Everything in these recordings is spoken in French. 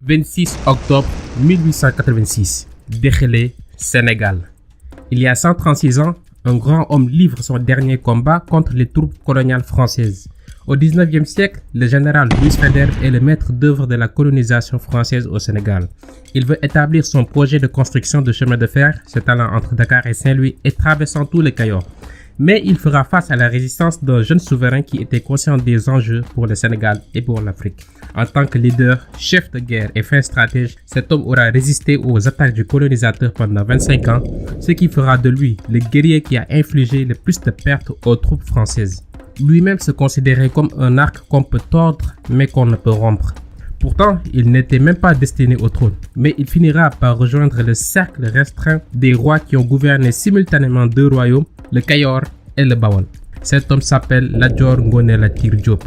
26 octobre 1886, Dexëlé, Sénégal. Il y a 136 ans, un grand homme livre son dernier combat contre les troupes coloniales françaises. Au 19e siècle, le général Louis Faidherbe est le maître d'œuvre de la colonisation française au Sénégal. Il veut établir son projet de construction de chemin de fer s'étalant entre Dakar et Saint-Louis et traversant tout le Kayor. Mais il fera face à la résistance d'un jeune souverain qui était conscient des enjeux pour le Sénégal et pour l'Afrique. En tant que leader, chef de guerre et fin stratège, cet homme aura résisté aux attaques du colonisateur pendant 25 ans, ce qui fera de lui le guerrier qui a infligé le plus de pertes aux troupes françaises. Lui-même se considérait comme un arc qu'on peut tordre mais qu'on ne peut rompre. Pourtant, il n'était même pas destiné au trône, mais il finira par rejoindre le cercle restreint des rois qui ont gouverné simultanément deux royaumes, le Kayor et le Bawol. Cet homme s'appelle Lat Dior Ngoné Latyr Diop.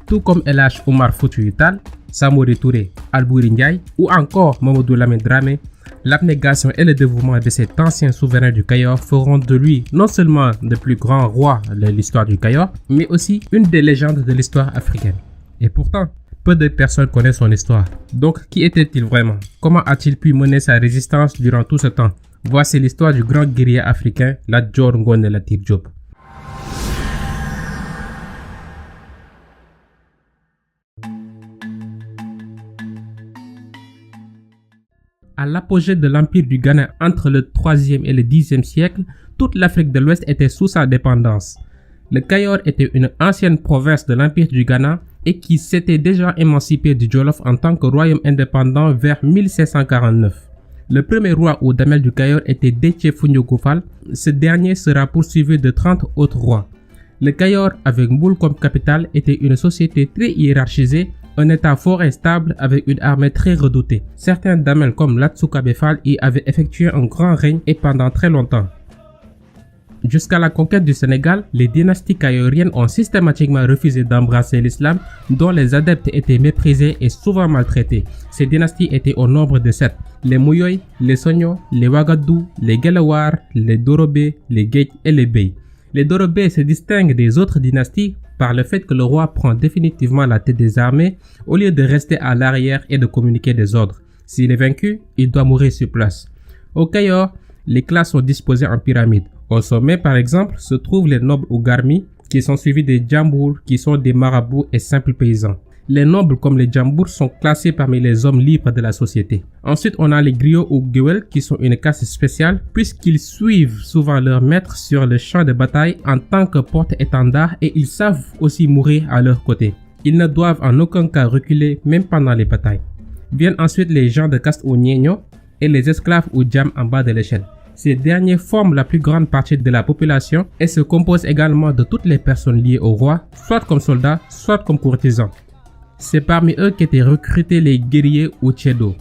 Tout comme El Hadj Omar Foutiyou Tall, Samori Touré, Alboury Ndiaye ou encore Mamadou Lamine Dramé, l'abnégation et le dévouement de cet ancien souverain du Kayor feront de lui non seulement le plus grand roi de l'histoire du Kayor, mais aussi une des légendes de l'histoire africaine. Et pourtant, peu de personnes connaissent son histoire. Donc, qui était-il vraiment? Comment a-t-il pu mener sa résistance durant tout ce temps? Voici l'histoire du grand guerrier africain Lat Dior Ngoné Latyr Diop. À l'apogée de l'Empire du Ghana entre le 3e et le 10e siècle, toute l'Afrique de l'Ouest était sous sa dépendance. Le Kayor était une ancienne province de l'Empire du Ghana et qui s'était déjà émancipé du Jolof en tant que royaume indépendant vers 1749. Le premier roi ou damel du Kayor était Déthié Foundioukou Fall. Ce dernier sera poursuivi de 30 autres rois. Le Kayor, avec Mboul comme capitale, était une société très hiérarchisée, un état fort et stable avec une armée très redoutée. Certains damels comme Lat Soukabé Fall y avaient effectué un grand règne et pendant très longtemps. Jusqu'à la conquête du Sénégal, les dynasties kayoriennes ont systématiquement refusé d'embrasser l'islam, dont les adeptes étaient méprisés et souvent maltraités. Ces dynasties étaient au nombre de 7. Les Mouyoy, les Sogno, les Ouagadougou, les Guelewar, les Dorobé, les Guedj et les Bey. Les Dorobé se distinguent des autres dynasties par le fait que le roi prend définitivement la tête des armées au lieu de rester à l'arrière et de communiquer des ordres. S'il est vaincu, il doit mourir sur place. Au Kayor, les classes sont disposées en pyramide. Au sommet, par exemple, se trouvent les nobles ou garmis, qui sont suivis des djambours, qui sont des marabouts et simples paysans. Les nobles comme les djambours sont classés parmi les hommes libres de la société. Ensuite, on a les griots ou guewel, qui sont une caste spéciale, puisqu'ils suivent souvent leur maître sur le champ de bataille en tant que porte-étendard et ils savent aussi mourir à leur côté. Ils ne doivent en aucun cas reculer, même pendant les batailles. Viennent ensuite les gens de caste ou niéno et les esclaves ou djam en bas de l'échelle. Ces derniers forment la plus grande partie de la population et se composent également de toutes les personnes liées au roi, soit comme soldats, soit comme courtisans. C'est parmi eux qu'étaient recrutés les guerriers ou tchedo.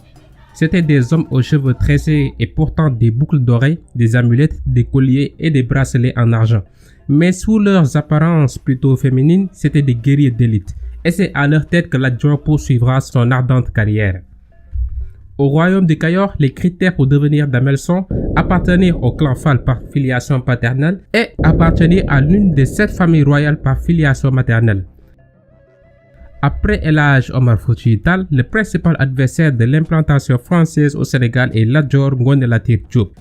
C'étaient des hommes aux cheveux tressés et portant des boucles d'oreilles, des amulettes, des colliers et des bracelets en argent. Mais sous leurs apparences plutôt féminines, c'étaient des guerriers d'élite. Et c'est à leur tête que Lat Dior poursuivra son ardente carrière. Au royaume du Kayor, les critères pour devenir damel sont appartenir au clan Fall par filiation paternelle et appartenir à l'une des 7 familles royales par filiation maternelle. Après El Hadj Omar Foutiyou Tall, le principal adversaire de l'implantation française au Sénégal est Lat Dior Ngoné Latyr Diop.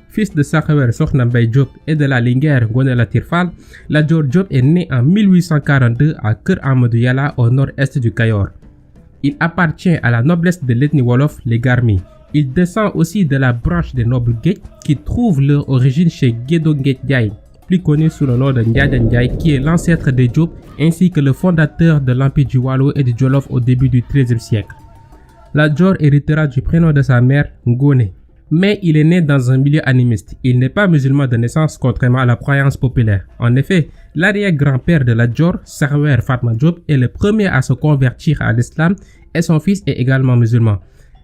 Fils de Sakhewer Sokhna Mbaye Diop et de la Linguère Ngoné Latyr Fall, Lat Dior Diop est né en 1842 à Keur Amadou Yalla au nord-est du Kayor. Il appartient à la noblesse de l'ethnie Wolof, les Garmis. Il descend aussi de la branche des nobles Guedj qui trouvent leur origine chez Guédo Guedj Ndiaye, plus connu sous le nom de Ndiadia Ndiaye, qui est l'ancêtre des Diop ainsi que le fondateur de l'empire du Waalo et du Jolof au début du XIIIe siècle. Lat Dior héritera du prénom de sa mère, Ngoné. Mais il est né dans un milieu animiste. Il n'est pas musulman de naissance contrairement à la croyance populaire. En effet, l'arrière-grand-père de Lat Dior, Sakhewer Fatma Diop, est le premier à se convertir à l'islam et son fils est également musulman.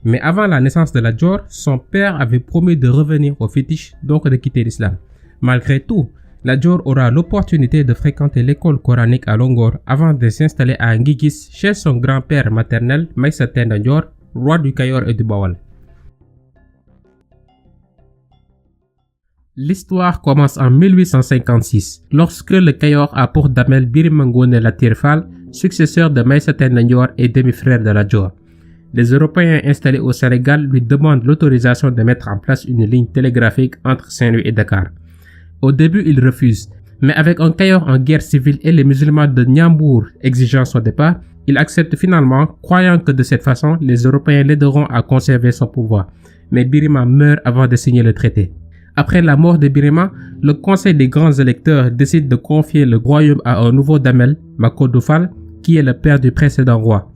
Mais avant la naissance de Lat Dior, son père avait promis de revenir au fétiche, donc de quitter l'islam. Malgré tout, Lat Dior aura l'opportunité de fréquenter l'école coranique à Longor avant de s'installer à Nguigis chez son grand-père maternel, Maïssa Tenda Dior, roi du Kayor et du Bawol. L'histoire commence en 1856, lorsque le Kayor a pour damel Birima Ngoné Latyr Fall, successeur de Maïssa Tenda Dior et demi-frère de Lat Dior. Les Européens installés au Sénégal lui demandent l'autorisation de mettre en place une ligne télégraphique entre Saint-Louis et Dakar. Au début, il refuse, mais avec un Kayor en guerre civile et les musulmans de Niambour exigeant son départ, il accepte finalement, croyant que de cette façon, les Européens l'aideront à conserver son pouvoir. Mais Birima meurt avant de signer le traité. Après la mort de Birima, le Conseil des grands électeurs décide de confier le royaume à un nouveau Damel, Makodou Fall, qui est le père du précédent roi.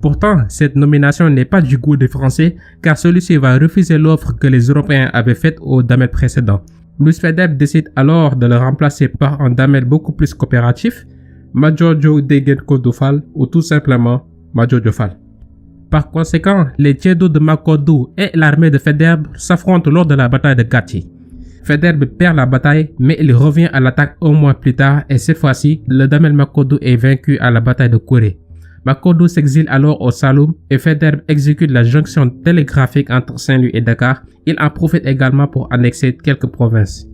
Pourtant, cette nomination n'est pas du goût des Français, car celui-ci va refuser l'offre que les Européens avaient faite au Damel précédent. Louis Faidherbe décide alors de le remplacer par un Damel beaucoup plus coopératif, Madjojo Degen Kodou Fall, ou tout simplement Madjojo Fall. Par conséquent, les Tiédou de Makodou et l'armée de Faidherbe s'affrontent lors de la bataille de Gati. Faidherbe perd la bataille, mais il revient à l'attaque un mois plus tard et cette fois-ci, le Damel Makodou est vaincu à la bataille de Kouré. Makodou s'exile alors au Saloum et Faidherbe exécute la jonction télégraphique entre Saint-Louis et Dakar. Il en profite également pour annexer quelques provinces.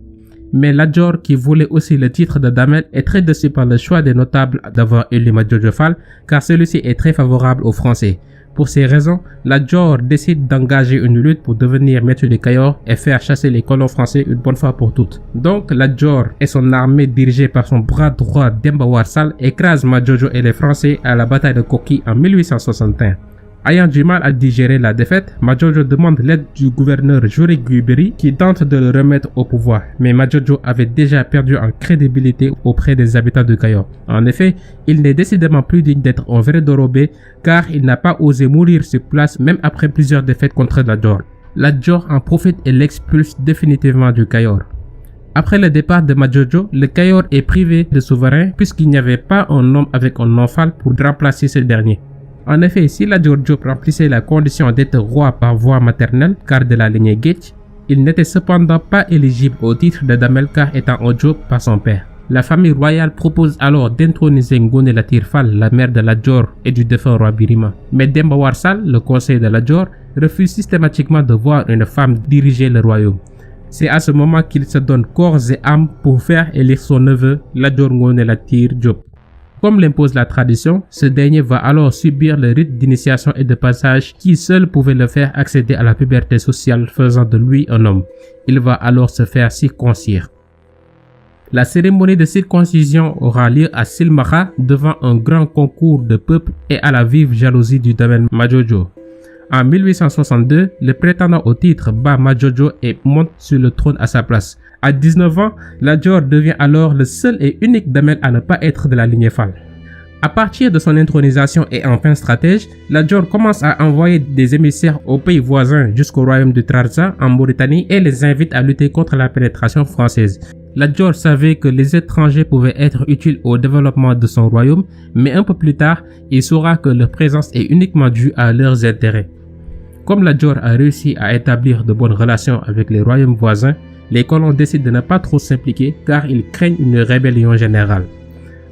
Mais Lat Dior, qui voulait aussi le titre de Damel, est très déçu par le choix des notables d'avoir élu Madjojo Fall, car celui-ci est très favorable aux Français. Pour ces raisons, Lat Dior décide d'engager une lutte pour devenir maître du Kayor et faire chasser les colons français une bonne fois pour toutes. Donc Lat Dior et son armée dirigée par son bras droit Demba War Sall écrasent Madjojo et les Français à la bataille de Koki en 1861. Ayant du mal à digérer la défaite, Madjojo demande l'aide du gouverneur Jori Guiberi qui tente de le remettre au pouvoir. Mais Madjojo avait déjà perdu en crédibilité auprès des habitants de Kayor. En effet, il n'est décidément plus digne d'être un vrai Dorobé car il n'a pas osé mourir sur place même après plusieurs défaites contre Lat Dior. Lat Dior en profite et l'expulse définitivement du Kayor. Après le départ de Madjojo, le Kayor est privé de souverain puisqu'il n'y avait pas un homme avec un nom Fall pour remplacer ce dernier. En effet, si Lat Dior Diop remplissait la condition d'être roi par voie maternelle, car de la lignée Guetch, il n'était cependant pas éligible au titre de Damel car étant un Diop par son père. La famille royale propose alors d'introniser Ngoné Latyr Fall, la mère de Lat Dior et du défunt roi Birima. Mais Demba War Sall, le conseiller de Lat Dior, refuse systématiquement de voir une femme diriger le royaume. C'est à ce moment qu'il se donne corps et âme pour faire élire son neveu, Lat Dior Ngoné Latyr Diop. Comme l'impose la tradition, ce dernier va alors subir le rite d'initiation et de passage qui seul pouvait le faire accéder à la puberté sociale faisant de lui un homme. Il va alors se faire circoncire. La cérémonie de circoncision aura lieu à Silmaxa devant un grand concours de peuple et à la vive jalousie du Damel Madjojo. En 1862, le prétendant au titre bat Madjojo et monte sur le trône à sa place. À 19 ans, Lat Dior devient alors le seul et unique Damel à ne pas être de la lignée Fall. À partir de son intronisation et en fin stratège, Lat Dior commence à envoyer des émissaires aux pays voisins jusqu'au royaume de Trarza en Mauritanie et les invite à lutter contre la pénétration française. Lat Dior savait que les étrangers pouvaient être utiles au développement de son royaume, mais un peu plus tard, il saura que leur présence est uniquement due à leurs intérêts. Comme Lat Dior a réussi à établir de bonnes relations avec les royaumes voisins, les colons décident de ne pas trop s'impliquer car ils craignent une rébellion générale.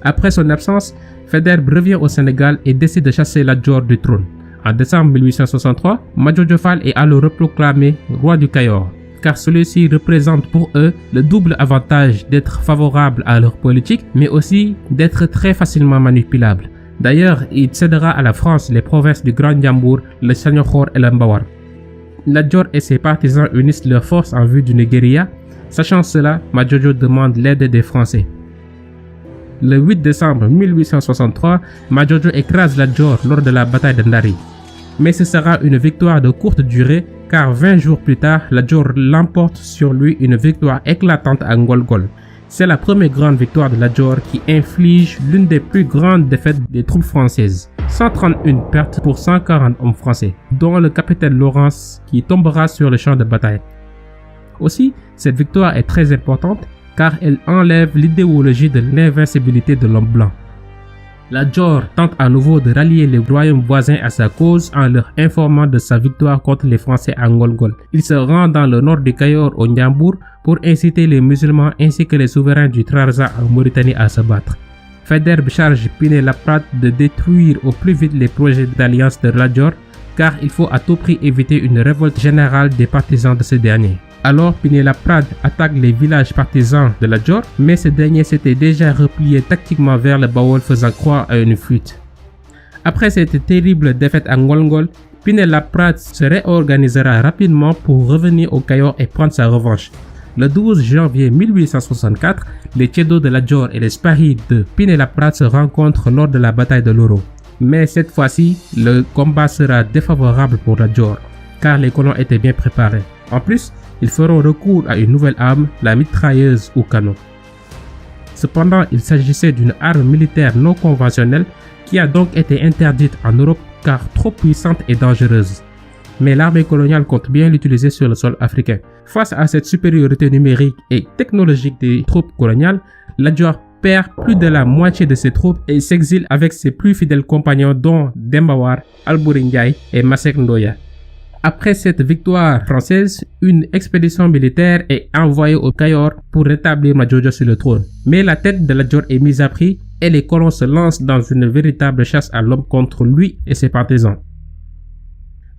Après son absence, Faidherbe revient au Sénégal et décide de chasser Lat Dior du trône. En décembre 1863, Madjojo Fall est alors reproclamé roi du Kayor, car celui-ci représente pour eux le double avantage d'être favorable à leur politique, mais aussi d'être très facilement manipulable. D'ailleurs, il cédera à la France les provinces du Grand Ndiambour, le Saniokhor et le Mbawar. Lat Dior et ses partisans unissent leurs forces en vue d'une guérilla. Sachant cela, Madjojo demande l'aide des Français. Le 8 décembre 1863, Madjojo écrase Lat Dior lors de la bataille de Ndari. Mais ce sera une victoire de courte durée car 20 jours plus tard, Lat Dior l'emporte sur lui une victoire éclatante à Ngolgol. C'est la première grande victoire de Lat Dior qui inflige l'une des plus grandes défaites des troupes françaises. 131 pertes pour 140 hommes français, dont le capitaine Lawrence qui tombera sur le champ de bataille. Aussi, cette victoire est très importante car elle enlève l'idéologie de l'invincibilité de l'homme blanc. Lat Dior tente à nouveau de rallier les royaumes voisins à sa cause en leur informant de sa victoire contre les Français à Ngolgol. Il se rend dans le nord du Kayor au Ndiambour pour inciter les musulmans ainsi que les souverains du Trarza en Mauritanie à se battre. Faidherbe charge Pinet-Laprade de détruire au plus vite les projets d'alliance de Lat Dior car il faut à tout prix éviter une révolte générale des partisans de ce dernier. Alors Pinet-Laprade attaque les villages partisans de Lat Dior, mais ce dernier s'était déjà replié tactiquement vers le Bawol faisant croire à une fuite. Après cette terrible défaite à Ngolgol, Pinet-Laprade se réorganisera rapidement pour revenir au Cayor et prendre sa revanche. Le 12 janvier 1864, les Ceddo de Lat Dior et les Spahi de Pinet-Laprade se rencontrent lors de la bataille de Loro. Mais cette fois-ci, le combat sera défavorable pour Lat Dior, car les colons étaient bien préparés. En plus, ils feront recours à une nouvelle arme, la mitrailleuse ou canon. Cependant, il s'agissait d'une arme militaire non conventionnelle qui a donc été interdite en Europe car trop puissante et dangereuse. Mais l'armée coloniale compte bien l'utiliser sur le sol africain. Face à cette supériorité numérique et technologique des troupes coloniales, Lat Dior perd plus de la moitié de ses troupes et s'exile avec ses plus fidèles compagnons dont Demba War, Alboury Ndiaye et Masek Ndoya. Après cette victoire française, une expédition militaire est envoyée au Cayor pour rétablir Majoojo sur le trône. Mais la tête de Lat Dior est mise à prix et les colons se lancent dans une véritable chasse à l'homme contre lui et ses partisans.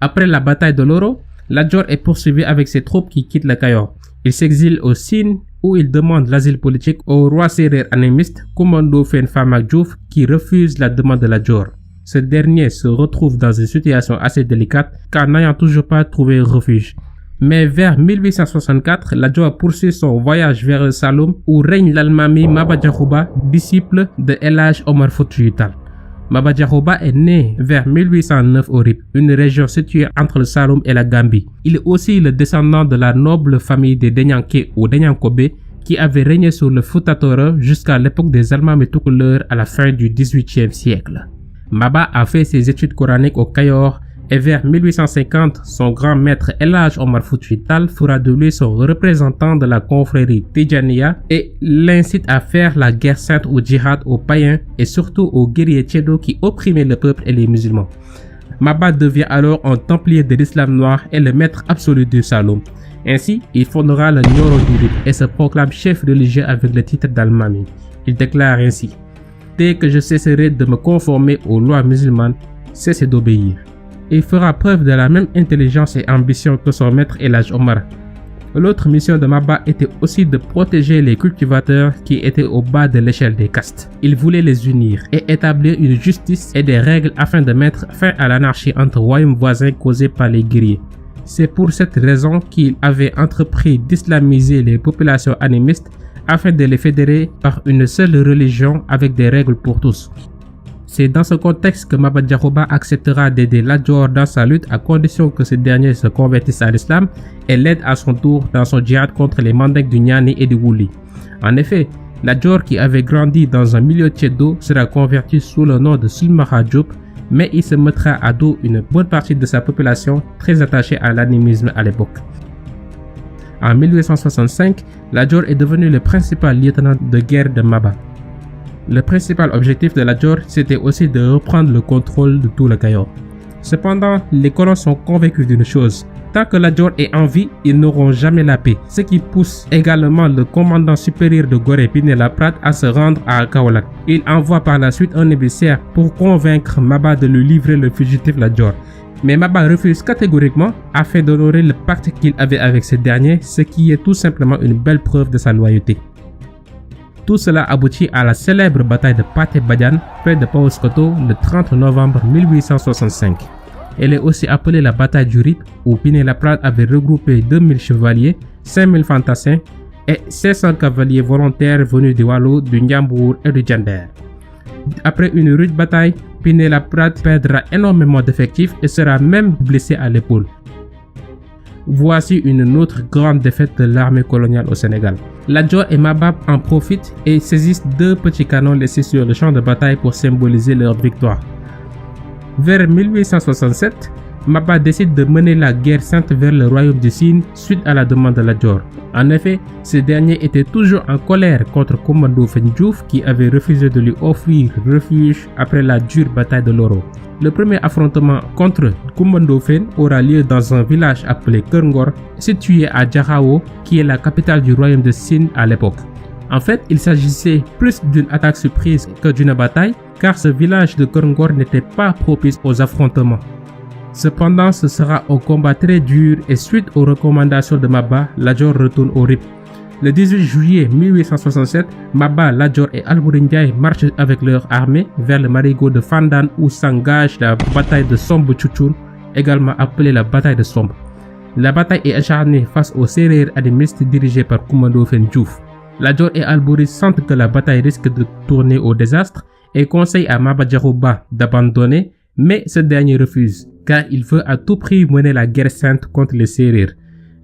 Après la bataille de Loro, Lat Dior est poursuivi avec ses troupes qui quittent le Cayor. Il s'exile au Sine où il demande l'asile politique au roi sérère animiste Coumba Ndoffène Famaak Diouf qui refuse la demande de Lat Dior. Ce dernier se retrouve dans une situation assez délicate car n'ayant toujours pas trouvé refuge. Mais vers 1864, Lat Dior poursuit son voyage vers le Saloum où règne l'Almami Maba Diakhou Ba, disciple de El Hadj Omar Foutiyou Tall. Maba Diakhou Ba est né vers 1809 au Rip, une région située entre le Saloum et la Gambie. Il est aussi le descendant de la noble famille des Denyanké ou Denyankobé qui avait régné sur le Fouta Tooro jusqu'à l'époque des Almami Toucouleur à la fin du XVIIIe siècle. Maba a fait ses études coraniques au Cayor et vers 1850, son grand maître El Hadj Omar Foutiyou Tall fera de lui son représentant de la confrérie Tidjaniya et l'incite à faire la guerre sainte ou djihad aux païens et surtout aux guerriers Ceddo qui opprimaient le peuple et les musulmans. Maba devient alors un templier de l'islam noir et le maître absolu du Saloum. Ainsi, il fondera le Nioro du Rip et se proclame chef religieux avec le titre d'Almami. Il déclare ainsi: dès que je cesserai de me conformer aux lois musulmanes, cessez d'obéir. Il fera preuve de la même intelligence et ambition que son maître El Hadj Omar. L'autre mission de Maba était aussi de protéger les cultivateurs qui étaient au bas de l'échelle des castes. Il voulait les unir et établir une justice et des règles afin de mettre fin à l'anarchie entre royaumes voisins causée par les guerriers. C'est pour cette raison qu'il avait entrepris d'islamiser les populations animistes afin de les fédérer par une seule religion avec des règles pour tous. C'est dans ce contexte que Maba Diakhou Ba acceptera d'aider Lat Dior dans sa lutte à condition que ce dernier se convertisse à l'islam et l'aide à son tour dans son djihad contre les Mandingues du Niani et du Wuli. En effet, Lat Dior qui avait grandi dans un milieu Ceddo sera converti sous le nom de Sulmaxa Diop, mais il se mettra à dos une bonne partie de sa population très attachée à l'animisme à l'époque. En 1865, Lat Dior est devenu le principal lieutenant de guerre de Maba. Le principal objectif de Lat Dior, c'était aussi de reprendre le contrôle de tout le Cayor. Cependant, les colons sont convaincus d'une chose: tant que Lat Dior est en vie, ils n'auront jamais la paix, ce qui pousse également le commandant supérieur de Gorée Pinet-Laprade à se rendre à Kaolack. Il envoie par la suite un émissaire pour convaincre Maba de lui livrer le fugitif Lat Dior. Mais Maba refuse catégoriquement afin d'honorer le pacte qu'il avait avec ce dernier, ce qui est tout simplement une belle preuve de sa loyauté. Tout cela aboutit à la célèbre bataille de Pathé Badiane près de Paoskoto le 30 novembre 1865. Elle est aussi appelée la bataille du Rip où Pinet-Laprade avait regroupé 2000 chevaliers, 5000 fantassins et 500 cavaliers volontaires venus du Waalo, du Ndiambour et du Diender. Après une rude bataille, Pinet-Laprade perdra énormément d'effectifs et sera même blessé à l'épaule. Voici une autre grande défaite de l'armée coloniale au Sénégal. Lat Dior et Maba en profitent et saisissent 2 petits canons laissés sur le champ de bataille pour symboliser leur victoire. Vers 1867, Maba décide de mener la guerre sainte vers le royaume du Sine suite à la demande de Lat Dior. En effet, ce dernier était toujours en colère contre Coumba Ndoffène Diouf qui avait refusé de lui offrir refuge après la dure bataille de Loro. Le premier affrontement contre Coumba Ndoffène aura lieu dans un village appelé Keur Ngor, situé à Diakhao, qui est la capitale du royaume de Sine à l'époque. En fait, il s'agissait plus d'une attaque surprise que d'une bataille, car ce village de Keur Ngor n'était pas propice aux affrontements. Cependant, ce sera un combat très dur et suite aux recommandations de Maba, Lat Dior retourne au Rip. Le 18 juillet 1867, Maba, Lat Dior et Alboury Ndiaye marchent avec leur armée vers le marigot de Fandane où s'engage la bataille de Sombo Tchouchoun également appelée la bataille de Somb. La bataille est acharnée face aux Sérères animistes dirigés par Coumba Ndoffène Diouf. Lat Dior et Albouri sentent que la bataille risque de tourner au désastre et conseillent à Maba Diakhou Ba d'abandonner, mais ce dernier refuse, car il veut à tout prix mener la guerre sainte contre les Sérères.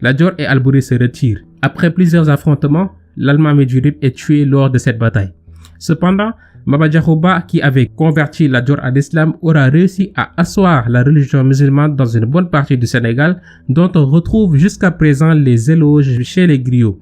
Lat Dior et Albouri se retirent. Après plusieurs affrontements, l'Almami du Rip est tué lors de cette bataille. Cependant, Maba Diakhou Ba, qui avait converti Lat Dior à l'islam, aura réussi à asseoir la religion musulmane dans une bonne partie du Sénégal, dont on retrouve jusqu'à présent les éloges chez les griots.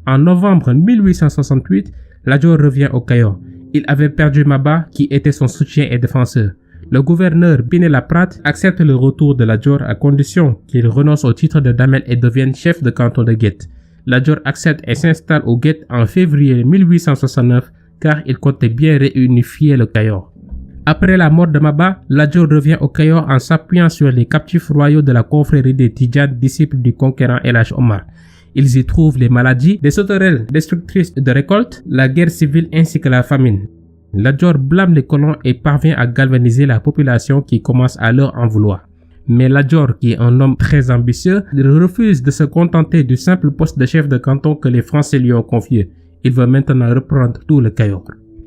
En novembre 1868, Lat Dior revient au Kayor. Il avait perdu Maba, qui était son soutien et défenseur. Le gouverneur Pinet-Laprade accepte le retour de Lat Dior à condition qu'il renonce au titre de Damel et devienne chef de canton de Guet. Lat Dior accepte et s'installe au Guet en février 1869, car il comptait bien réunifier le Kayor. Après la mort de Maba, Lat Dior revient au Kayor en s'appuyant sur les captifs royaux de la confrérie des Tidjanes, disciples du conquérant El Hadj Omar. Ils y trouvent les maladies, des sauterelles destructrices de récoltes, la guerre civile ainsi que la famine. Lat Dior blâme les colons et parvient à galvaniser la population qui commence à leur en vouloir. Mais Lat Dior, qui est un homme très ambitieux, refuse de se contenter du simple poste de chef de canton que les Français lui ont confié. Il veut maintenant reprendre tout le Kayor.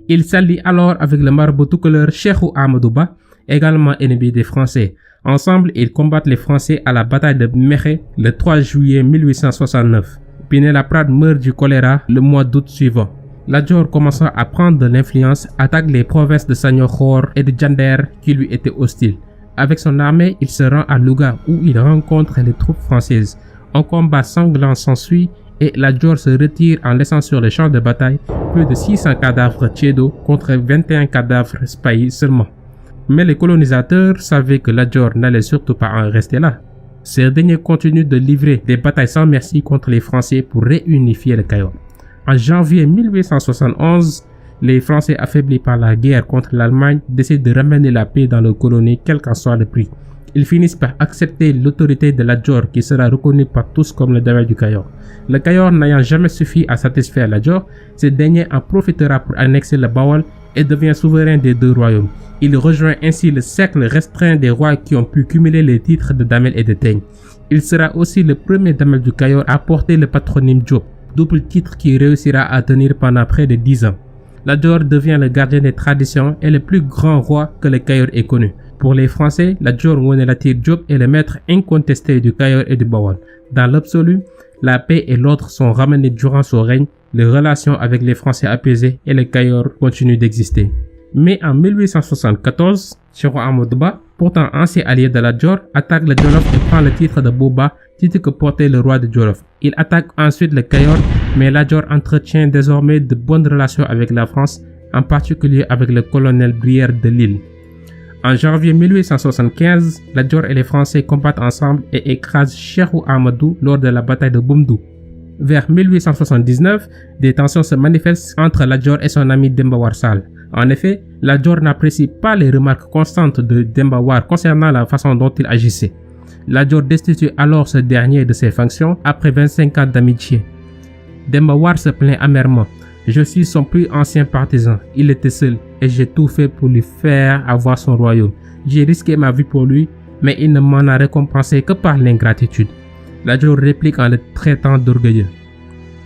Il s'allie alors avec le marabout toucouleur Cheikhou Ahmadou Ba, également ennemi des Français. Ensemble, ils combattent les Français à la bataille de Mékhé le 3 juillet 1869. Pinet-Laprade meurt du choléra le mois d'août suivant. Lat Dior, commençant à prendre de l'influence, attaque les provinces de Saniokhor et de Diender qui lui étaient hostiles. Avec son armée, il se rend à Louga où il rencontre les troupes françaises. Un combat sanglant s'ensuit et Lat Dior se retire en laissant sur le champ de bataille plus de 600 cadavres Tchédo contre 21 cadavres Spahis seulement. Mais les colonisateurs savaient que Lat Dior n'allait surtout pas en rester là. Ces derniers continuent de livrer des batailles sans merci contre les Français pour réunifier le Kayor. En janvier 1871, les Français affaiblis par la guerre contre l'Allemagne décident de ramener la paix dans leurs colonies quel qu'en soit le prix. Ils finissent par accepter l'autorité de Lat Dior qui sera reconnue par tous comme le Damel du Kayor. Le Kayor n'ayant jamais suffi à satisfaire Lat Dior, ce dernier en profitera pour annexer le Bawol et devient souverain des deux royaumes. Il rejoint ainsi le cercle restreint des rois qui ont pu cumuler les titres de Damel et de Teigne. Il sera aussi le premier Damel du Kayor à porter le patronyme Diop, double titre qui réussira à tenir pendant près de 10 ans. Lat Dior devient le gardien des traditions et le plus grand roi que le Kayor ait connu. Pour les Français, Lat Dior Ngoné Latyr Diop est le maître incontesté du Kayor et du Bawol. Dans l'absolu, la paix et l'ordre sont ramenés durant son règne, les relations avec les Français apaisées et le Kayor continuent d'exister. Mais en 1874, Cheikhou Ahmadou Ba, pourtant ancien allié de Lat Dior, attaque le Jolof et prend le titre de Boba, titre que portait le roi de Jolof. Il attaque ensuite le Kayor, mais Lat Dior entretient désormais de bonnes relations avec la France, en particulier avec le colonel Brière de Lille. En janvier 1875, Lat Dior et les Français combattent ensemble et écrasent Cheikhou Ahmadou lors de la bataille de Boumdou. Vers 1879, des tensions se manifestent entre Lat Dior et son ami Demba War Sall. En effet, Lat Dior n'apprécie pas les remarques constantes de Demba War concernant la façon dont il agissait. Lat Dior destitue alors ce dernier de ses fonctions après 25 ans d'amitié. Demba War se plaint amèrement. Je suis son plus ancien partisan. Il était seul et j'ai tout fait pour lui faire avoir son royaume. J'ai risqué ma vie pour lui, mais il ne m'en a récompensé que par l'ingratitude. Lat Dior réplique en le traitant d'orgueilleux.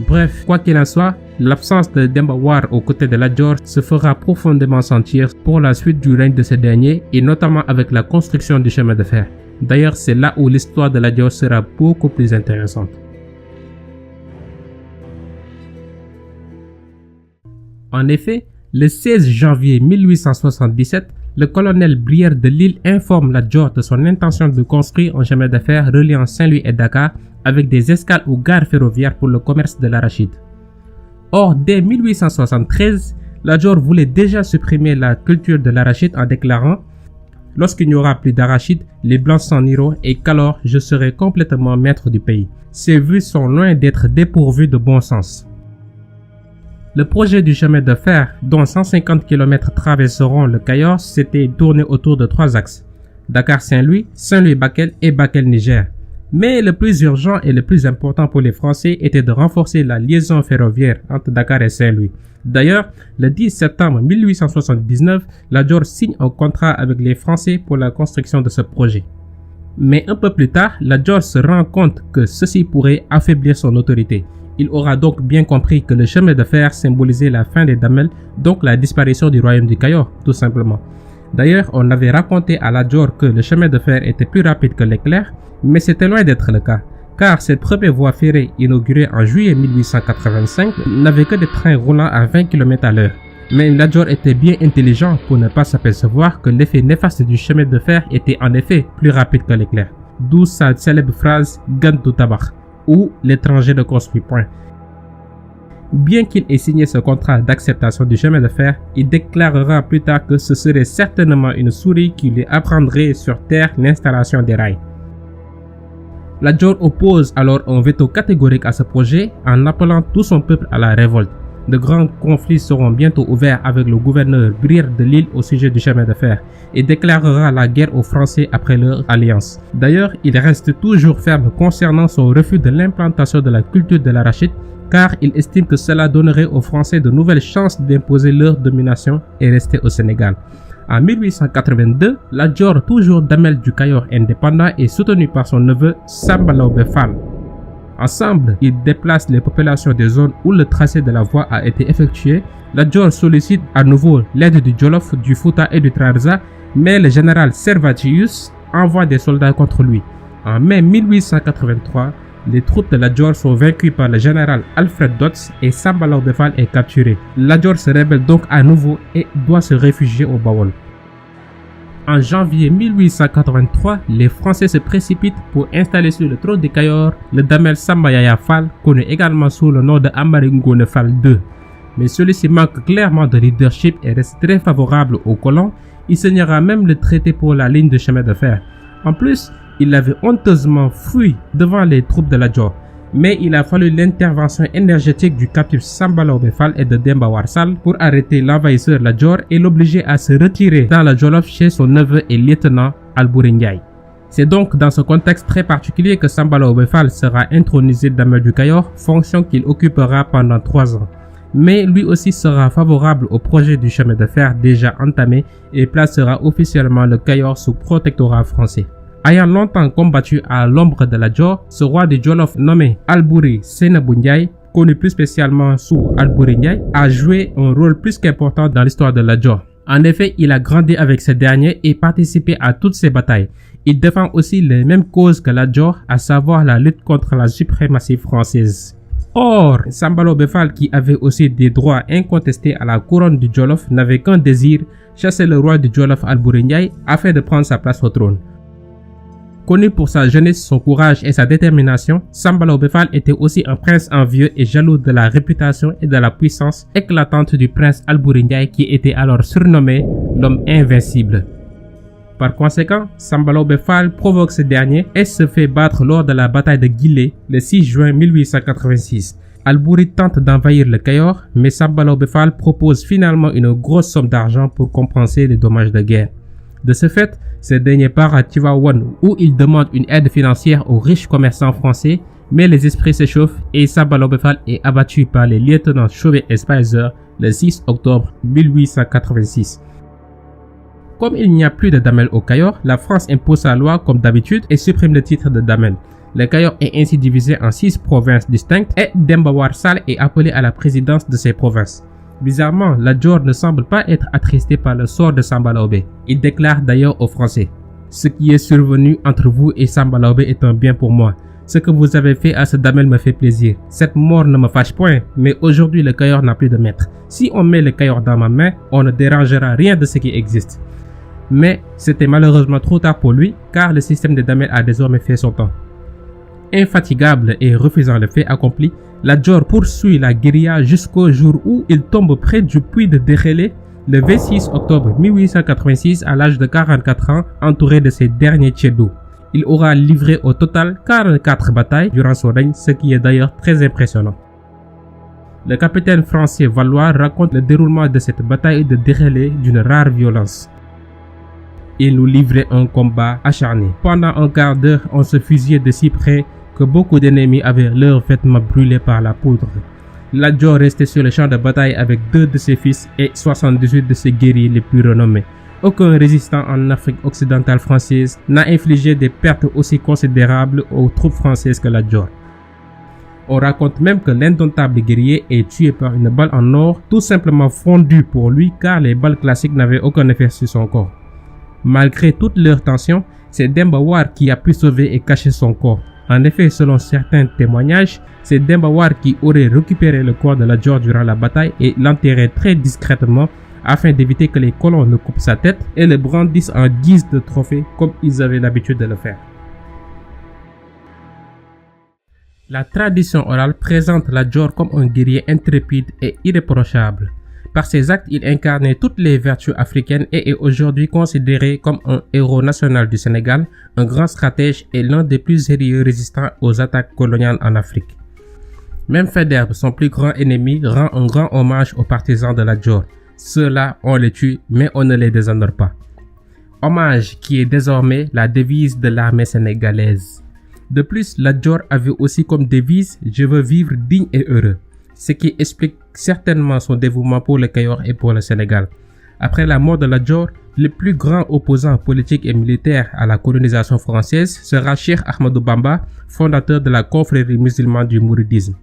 Bref, quoi qu'il en soit, l'absence de Demba War aux côtés de Lat Dior se fera profondément sentir pour la suite du règne de ce dernier et notamment avec la construction du chemin de fer. D'ailleurs, c'est là où l'histoire de Lat Dior sera beaucoup plus intéressante. En effet, le 16 janvier 1877, le colonel Brière de Lille informe Lat Dior de son intention de construire un chemin de fer reliant Saint-Louis et Dakar avec des escales aux gares ferroviaires pour le commerce de l'arachide. Or, dès 1873, Lat Dior voulait déjà supprimer la culture de l'arachide en déclarant « Lorsqu'il n'y aura plus d'arachide, les Blancs s'en iront et qu'alors je serai complètement maître du pays. » Ces vues sont loin d'être dépourvues de bon sens. Le projet du chemin de fer, dont 150 km traverseront le Kayor, s'était tourné autour de 3 axes. Dakar-Saint-Louis, Saint-Louis-Bakel et Bakel-Niger. Mais le plus urgent et le plus important pour les Français était de renforcer la liaison ferroviaire entre Dakar et Saint-Louis. D'ailleurs, le 10 septembre 1879, Lat Dior signe un contrat avec les Français pour la construction de ce projet. Mais un peu plus tard, Lat Dior se rend compte que ceci pourrait affaiblir son autorité. Il aura donc bien compris que le chemin de fer symbolisait la fin des Damel, donc la disparition du royaume du Cayor, tout simplement. D'ailleurs, on avait raconté à Lat Dior que le chemin de fer était plus rapide que l'éclair, mais c'était loin d'être le cas, car cette première voie ferrée inaugurée en juillet 1885 n'avait que des trains roulant à 20 km à l'heure. Mais Lat Dior était bien intelligent pour ne pas s'apercevoir que l'effet néfaste du chemin de fer était en effet plus rapide que l'éclair. D'où sa célèbre phrase « Gan du tabac » ou « l'étranger ne construit point ». Bien qu'il ait signé ce contrat d'acceptation du chemin de fer, il déclarera plus tard que ce serait certainement une souris qui lui apprendrait sur terre l'installation des rails. Lat Dior oppose alors un veto catégorique à ce projet en appelant tout son peuple à la révolte. De grands conflits seront bientôt ouverts avec le gouverneur Brir de Lille au sujet du chemin de fer et déclarera la guerre aux Français après leur alliance. D'ailleurs, il reste toujours ferme concernant son refus de l'implantation de la culture de l'arachide car il estime que cela donnerait aux Français de nouvelles chances d'imposer leur domination et rester au Sénégal. En 1882, Lat Dior, toujours Damel du Cayor indépendant, est soutenu par son neveu Samba Laobé Fall. Ensemble, ils déplacent les populations des zones où le tracé de la voie a été effectué. Lat Dior sollicite à nouveau l'aide du Jolof, du Fouta et du Trarza, mais le général Servatius envoie des soldats contre lui. En mai 1883, les troupes de Lat Dior sont vaincues par le général Alfred Dodds et Samba Laobé Fall est capturé. Lat Dior se rébelle donc à nouveau et doit se réfugier au Bawol. En janvier 1883, les Français se précipitent pour installer sur le trône du Cayor le Damel Samba Yaya Fall, connu également sous le nom de Amari Ngoné Fall II. Mais celui-ci manque clairement de leadership et reste très favorable aux colons. Il signera même le traité pour la ligne de chemin de fer. En plus, il avait honteusement fui devant les troupes de Lat Dior. Mais il a fallu l'intervention énergétique du captif Samba Laobé Fall et de Demba War Sall pour arrêter l'envahisseur Lat Dior et l'obliger à se retirer dans la Jolof chez son neveu et lieutenant Alboury Ndiaye. C'est donc dans ce contexte très particulier que Samba Laobé Fall sera intronisé Damel du Cayor, fonction qu'il occupera pendant 3 ans. Mais lui aussi sera favorable au projet du chemin de fer déjà entamé et placera officiellement le Cayor sous protectorat français. Ayant longtemps combattu à l'ombre de Lat Dior, ce roi du Jolof nommé Alboury Sénabou Ndiaye, connu plus spécialement sous Alboury Ndiaye, a joué un rôle plus qu'important dans l'histoire de Lat Dior. En effet, il a grandi avec ce dernier et participé à toutes ses batailles. Il défend aussi les mêmes causes que Lat Dior, à savoir la lutte contre la suprématie française. Or, Samba Laobé Fall, qui avait aussi des droits incontestés à la couronne du Jolof, n'avait qu'un désir, chasser le roi du Jolof Alboury Ndiaye afin de prendre sa place au trône. Connu pour sa jeunesse, son courage et sa détermination, Samba Laobé Fall était aussi un prince envieux et jaloux de la réputation et de la puissance éclatante du prince Alboury Ndiaye qui était alors surnommé l'homme invincible. Par conséquent, Samba Laobé Fall provoque ce dernier et se fait battre lors de la bataille de Guilé le 6 juin 1886. Alboury tente d'envahir le Cayor, mais Samba Laobé Fall propose finalement une grosse somme d'argent pour compenser les dommages de guerre. De ce fait, ce dernier part à Tivaouane où il demande une aide financière aux riches commerçants français, mais les esprits s'échauffent et Samba Laobé Fall est abattu par les lieutenants Chauvet et Spicer le 6 octobre 1886. Comme il n'y a plus de Damel au Cayor, la France impose sa loi comme d'habitude et supprime le titre de Damel. Le Cayor est ainsi divisé en 6 provinces distinctes et Demba War Sall est appelé à la présidence de ces provinces. Bizarrement, Lat Dior ne semble pas être attristé par le sort de Samba Laobé. Il déclare d'ailleurs aux Français: « Ce qui est survenu entre vous et Samba Laobé est un bien pour moi. Ce que vous avez fait à ce Damel me fait plaisir. Cette mort ne me fâche point, mais aujourd'hui le Cayor n'a plus de maître. Si on met le Cayor dans ma main, on ne dérangera rien de ce qui existe. » Mais c'était malheureusement trop tard pour lui, car le système de Damel a désormais fait son temps. Infatigable et refusant le fait accompli, Lat Dior poursuit la guérilla jusqu'au jour où il tombe près du puits de Derélé le 26 octobre 1886 à l'âge de 44 ans, entouré de ses derniers tchédous. Il aura livré au total 44 batailles durant son règne, ce qui est d'ailleurs très impressionnant. Le capitaine français Valois raconte le déroulement de cette bataille de Derélé d'une rare violence. Il nous livrait un combat acharné. Pendant un quart d'heure, on se fusillait de si près que beaucoup d'ennemis avaient leurs vêtements brûlés par la poudre. Lat Dior restait sur le champ de bataille avec 2 de ses fils et 78 de ses guerriers les plus renommés. aucun résistant en Afrique occidentale française n'a infligé des pertes aussi considérables aux troupes françaises que Lat-Dior. On raconte même que l'indomptable guerrier est tué par une balle en or tout simplement fondue pour lui car les balles classiques n'avaient aucun effet sur son corps. Malgré toute leur tension, c'est Demba War qui a pu sauver et cacher son corps. En effet, selon certains témoignages, c'est Demba War qui aurait récupéré le corps de Lat-Dior durant la bataille et l'enterré très discrètement afin d'éviter que les colons ne coupent sa tête et le brandissent en guise de trophée comme ils avaient l'habitude de le faire. La tradition orale présente Lat-Dior comme un guerrier intrépide et irréprochable. Par ses actes, il incarnait toutes les vertus africaines et est aujourd'hui considéré comme un héros national du Sénégal, un grand stratège et l'un des plus sérieux résistants aux attaques coloniales en Afrique. Même Faidherbe, son plus grand ennemi, rend un grand hommage aux partisans de Lat-Dior. Ceux-là, on les tue, mais on ne les déshonore pas. Hommage qui est désormais la devise de l'armée sénégalaise. De plus, Lat-Dior avait aussi comme devise « Je veux vivre digne et heureux », ce qui explique certainement son dévouement pour le Kayor et pour le Sénégal. Après la mort de Lat-Dior, le plus grand opposant politique et militaire à la colonisation française sera Cheikh Ahmadou Bamba, fondateur de la confrérie musulmane du mouridisme.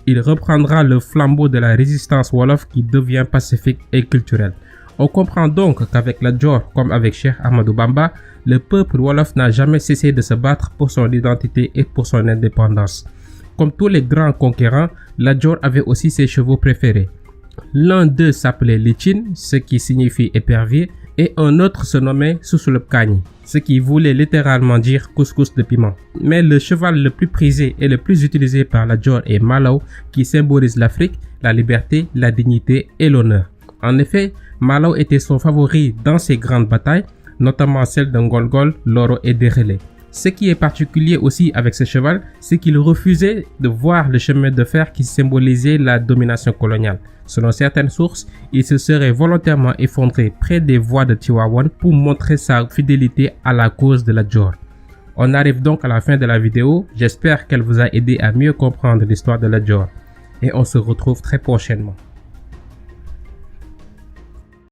Il reprendra le flambeau de la résistance wolof qui devient pacifique et culturelle. On comprend donc qu'avec Lat-Dior, comme avec Cheikh Ahmadou Bamba, le peuple wolof n'a jamais cessé de se battre pour son identité et pour son indépendance. Comme tous les grands conquérants, Lat-Dior avait aussi ses chevaux préférés. L'un d'eux s'appelait Lichin, ce qui signifie épervier, et un autre se nommait Sousoulopkani, ce qui voulait littéralement dire couscous de piment. Mais le cheval le plus prisé et le plus utilisé par Lat-Dior est Malaw, qui symbolise l'Afrique, la liberté, la dignité et l'honneur. En effet, Malaw était son favori dans ses grandes batailles, notamment celles de Ngolgol, Loro et Derélé. Ce qui est particulier aussi avec ce cheval, c'est qu'il refusait de voir le chemin de fer qui symbolisait la domination coloniale. Selon certaines sources, il se serait volontairement effondré près des voies de Tivaouane pour montrer sa fidélité à la cause de Lat-Dior. On arrive donc à la fin de la vidéo, j'espère qu'elle vous a aidé à mieux comprendre l'histoire de Lat-Dior. Et on se retrouve très prochainement.